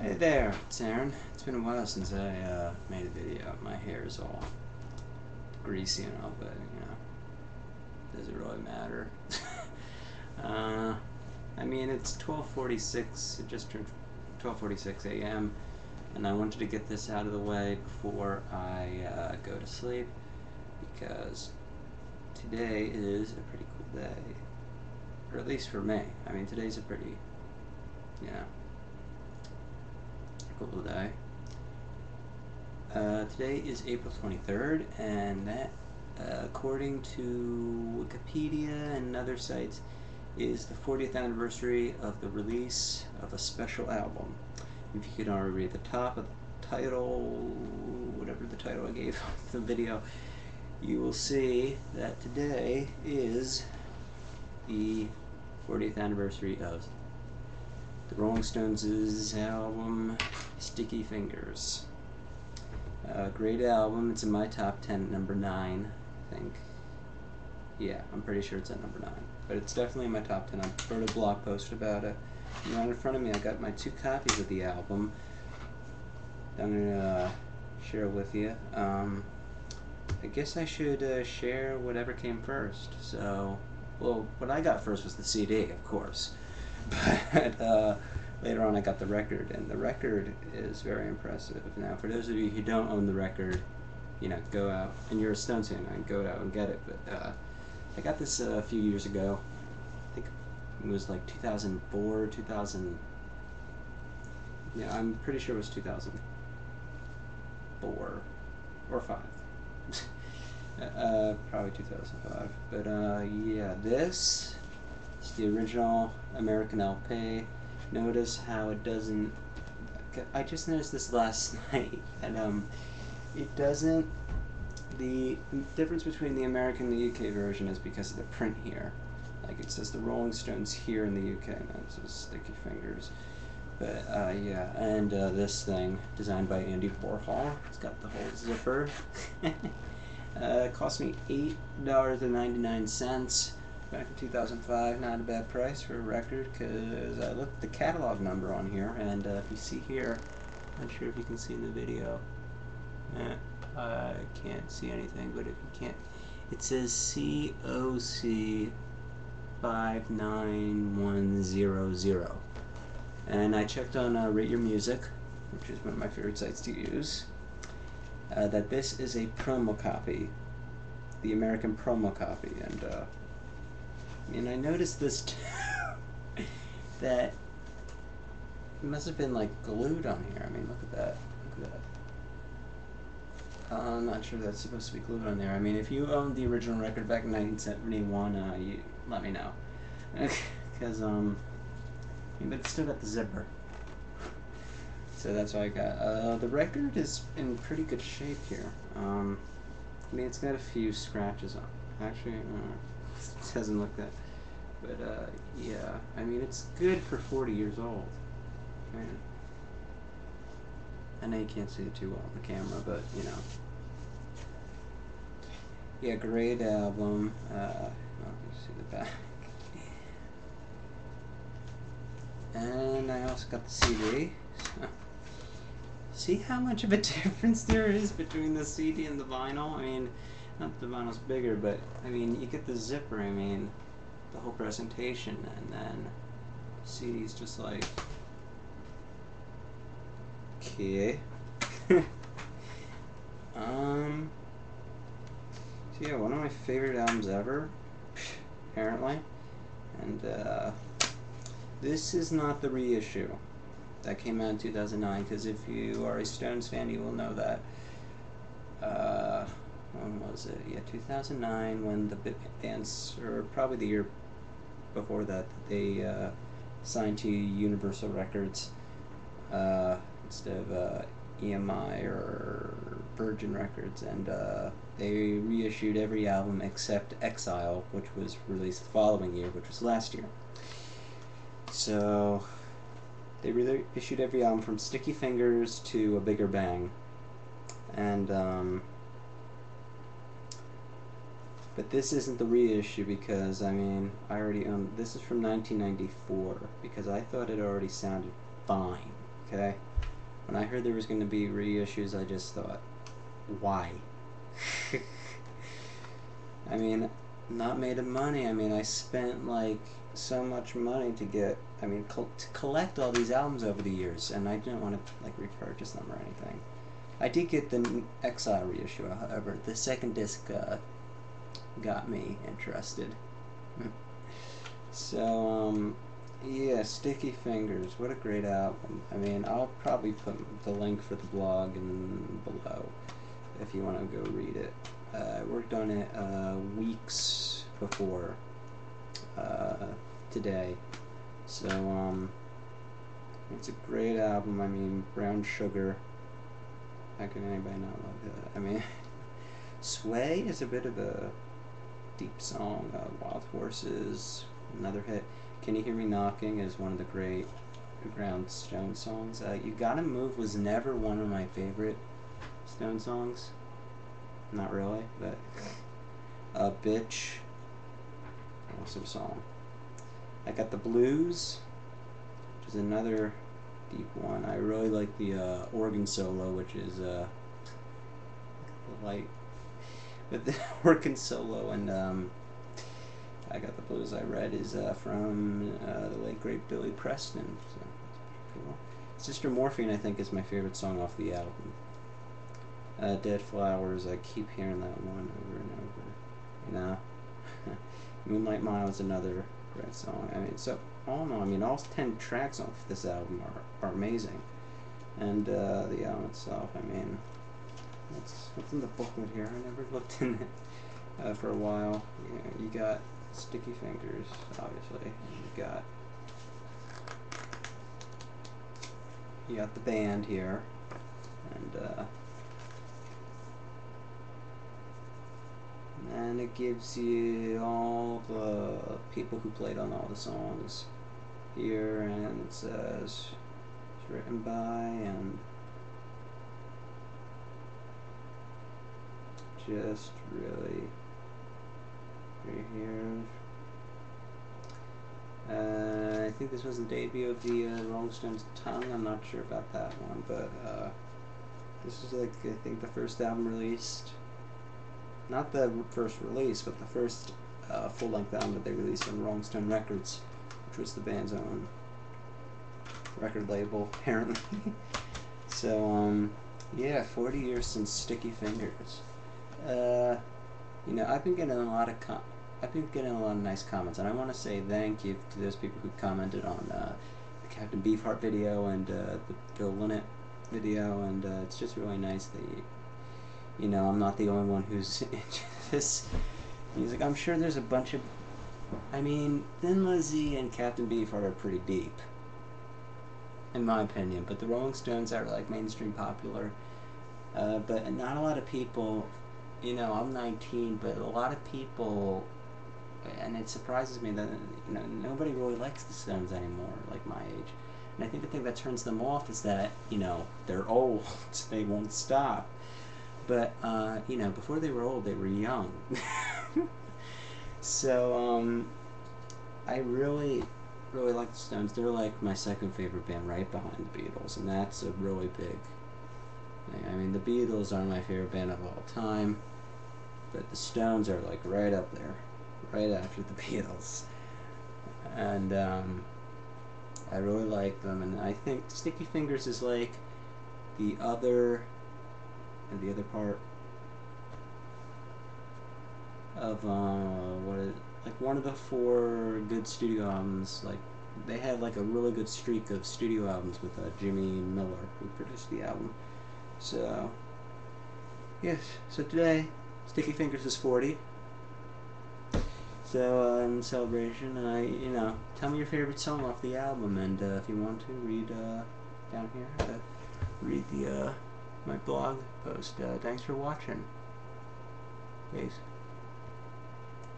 Hey there, it's Aaron. It's been a while since I made a video. My hair is all greasy and all, but does it really matter? I mean, it's 12:46. It just turned 12:46 a.m. and I wanted to get this out of the way before I go to sleep because today is a pretty cool day, or at least for me. I mean, today's a pretty, cool day. Today is April 23rd, and that, according to Wikipedia and other sites, is the 40th anniversary of the release of a special album. If you could already read the top of the title, whatever the title I gave the video, you will see that today is the 40th anniversary of the Rolling Stones' album Sticky Fingers. Great album. It's in my top 10 at number 9, I think. Yeah, I'm pretty sure it's at number 9. But it's definitely in my top 10. I wrote a blog post about it. And right in front of me, I got my 2 copies of the album. I'm going to share it with you. I guess I should share whatever came first. So, well, what I got first was the CD, of course. But later on I got the record, and the record is very impressive. Now, for those of you who don't own the record, go out, and you're a Stones fan, go out and get it. But I got this a few years ago. I think it was like 2004, 2000. Yeah, I'm pretty sure it was 2004 or 5. Probably 2005. But yeah, this is the original American LP. Notice how it doesn't. I just noticed this last night, and it doesn't. The difference between the American and the UK version is because of the print here. Like, it says the Rolling Stones here in the UK, and it says Sticky Fingers. But yeah, and this thing, designed by Andy Warhol. It's got the whole zipper. It cost me $8.99 back in 2005. Not a bad price for a record, because I looked at the catalog number on here, and if you see here, I'm not sure if you can see in the video. I can't see anything, but if you can't, it says COC 59100. And I checked on Rate Your Music, which is one of my favorite sites to use, that this is a promo copy, the American promo copy. And I noticed this too, that it must have been like glued on here. I mean, look at that. Look at that. I'm not sure that's supposed to be glued on there. I mean, if you owned the original record back in 1971, you let me know. Because, but it's still got the zipper. So that's what I got. The record is in pretty good shape here. I mean, it's got a few scratches on it. Actually, it doesn't look that. But, yeah. I mean, it's good for 40 years old. Okay. I know you can't see it too well on the camera, but, Yeah, great album. Let me see the back. And I also got the CD. So, see how much of a difference there is between the CD and the vinyl? I mean, not that the vinyl's bigger, but, I mean, you get the zipper, I mean, the whole presentation, and then the CD's just like, okay. So yeah, one of my favorite albums ever, apparently. And this is not the reissue that came out in 2009, because if you are a Stones fan, you will know that. When was it? Yeah, 2009, when the bands, or probably the year before that, they signed to Universal Records instead of EMI or Virgin Records, and they reissued every album except Exile, which was released the following year, which was last year. So they reissued every album from Sticky Fingers to A Bigger Bang, and but this isn't the reissue, because I mean, I already own this. Is from 1994, because I thought it already sounded fine. Okay, When I heard there was going to be reissues, I just thought, why? I mean, not made of money. I mean, I spent like so much money to get, I mean, to collect all these albums over the years, and I didn't want to like repurchase them or anything. I did get the Exile reissue, however. The second disc got me interested. So, yeah, Sticky Fingers. What a great album. I mean, I'll probably put the link for the blog in below if you want to go read it. I worked on it weeks before today. So, it's a great album. I mean, Brown Sugar. How can anybody not love that? I mean, Sway is a bit of a deep song. Wild Horses, another hit. Can You Hear Me Knocking is one of the great Ground Stone songs. You Gotta Move was never one of my favorite Stone songs. Not really, but Bitch, awesome song. I Got the Blues, which is another deep one. I really like the organ solo, which is light, but the organ solo and I Got the Blues I read is from the late great Billy Preston. So that's cool. Sister Morphine I think is my favorite song off the album. Dead Flowers, I keep hearing that one over and over. You know, Moonlight Mile is another great song. I mean, so all in all, I mean, all 10 tracks off this album are amazing, and the album itself. I mean, what's in the booklet here? I never looked in it for a while. You got Sticky Fingers, obviously. You got the band here, and it gives you all the people who played on all the songs here, and it says it's written by, and just really right here. I think this was the debut of the Rolling Stones' Tongue. I'm not sure about that one, but this is like I think the first album released. Not the first release, but the first full-length album that they released on Rolling Stone Records, which was the band's own record label, apparently. So, yeah, 40 years since Sticky Fingers. You know, I've been getting a lot of nice comments, and I want to say thank you to those people who commented on the Captain Beefheart video and the Phil Lynott video, and it's just really nice that you know, I'm not the only one who's into this music. I'm sure there's a bunch of, I mean, Thin Lizzy and Captain Beefheart are pretty deep, in my opinion, but the Rolling Stones are like mainstream popular, but not a lot of people, you know, I'm 19, but a lot of people, and it surprises me that, you know, nobody really likes the Stones anymore, like my age. And I think the thing that turns them off is that, you know, they're old, they won't stop. But, you know, before they were old, they were young. So, I really like the Stones. They're like my second favorite band right behind the Beatles, and that's a really big thing. I mean, the Beatles are my favorite band of all time, but the Stones are like right up there, right after the Beatles. And, I really like them, and I think Sticky Fingers is like the other part of like one of the 4 good studio albums. Like they had like a really good streak of studio albums with Jimmy Miller, who produced the album. So yes, so today Sticky Fingers is 40. So in celebration, you know, tell me your favorite song off the album, and if you want to read down here, read the my blog post. Thanks for watching. Peace.